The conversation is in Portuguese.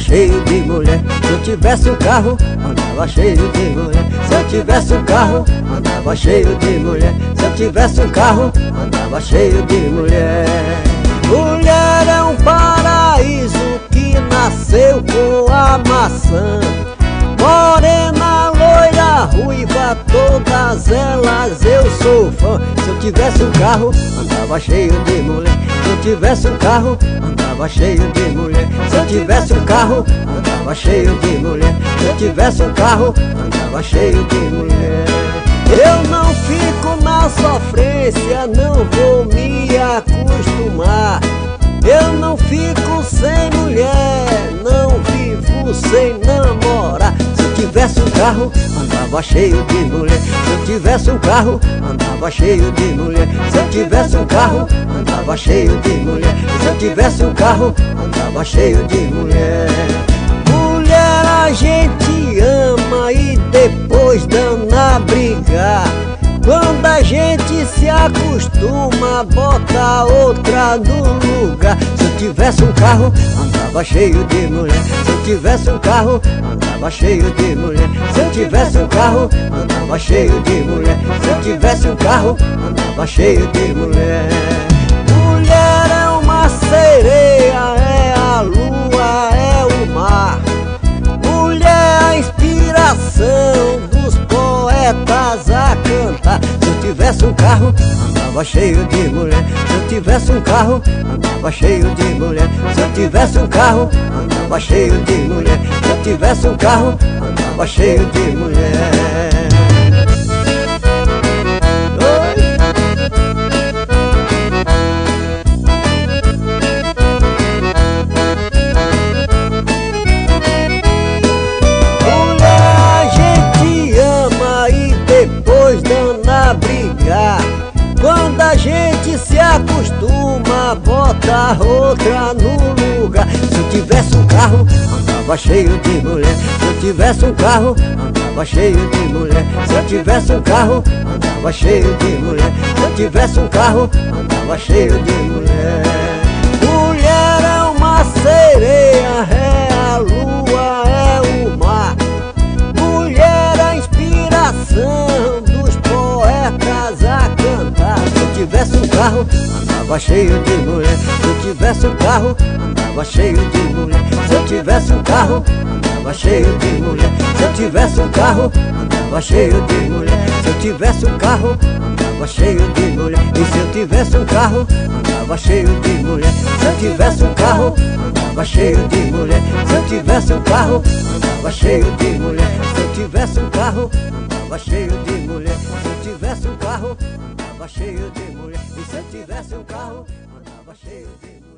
cheio de mulher. Se eu tivesse um carro, andava cheio de mulher. Se eu tivesse um carro, andava cheio de mulher. Se eu tivesse um carro, andava cheio de mulher. Mulher é um paraíso que nasceu com a maçã. Morena, loira, ruiva, todas elas eu sou fã. Se eu tivesse um carro, andava cheio de mulher. Se eu tivesse um carro, andava cheio de mulher. Se eu tivesse um carro, andava cheio de mulher. Se eu tivesse um carro, andava cheio de mulher. Eu não fico na sofrência, não vou me acostumar. Eu não fico sem mulher, não vivo sem namorar. Se eu tivesse um carro, andava cheio de mulher. Se eu tivesse um carro, andava cheio de mulher. Se eu tivesse um carro, andava cheio de mulher. Se eu tivesse um carro, andava cheio de mulher. Mulher a gente ama e depois dana a brigar. Quando a gente se acostuma, bota outra no lugar. Se eu tivesse um carro, andava cheio de mulher. Se eu tivesse um carro, andava cheio de mulher. Se eu tivesse um carro, andava cheio de mulher. Se eu tivesse um carro, andava cheio de mulher. Mulher é uma sereia, é a lua, é o mar. Mulher é a inspiração dos poetas a cantar. Se eu tivesse um carro, andava cheio de mulher. Se eu tivesse um carro, andava cheio de mulher. Se eu tivesse um carro, andava cheio de mulher. Se eu tivesse um carro, andava cheio de mulher. Quando a gente se acostuma, bota outra no lugar. Se eu tivesse um carro, andava cheio de mulher. Se eu tivesse um carro, andava cheio de mulher. Se eu tivesse um carro, andava cheio de mulher. Se eu tivesse um carro, andava cheio de mulher. Mulher é uma sereia, é a lua, é o mar. Mulher é a inspiração dos poetas a cantar. Se eu tivesse um carro, andava cheio de mulher. Se eu tivesse um carro, andava cheio de mulher. Se eu tivesse um carro, andava cheio de mulher. Se eu tivesse um carro, andava cheio de mulher. Se eu tivesse um carro, andava cheio de mulher. E se eu tivesse um carro, andava cheio de mulher. Se eu tivesse um carro, andava cheio de mulher. Se eu tivesse um carro, andava cheio de mulher. Se eu tivesse um carro, andava cheio de mulher. Se eu tivesse um carro, andava cheio de mulher. E se eu tivesse um carro, andava cheio de mulher.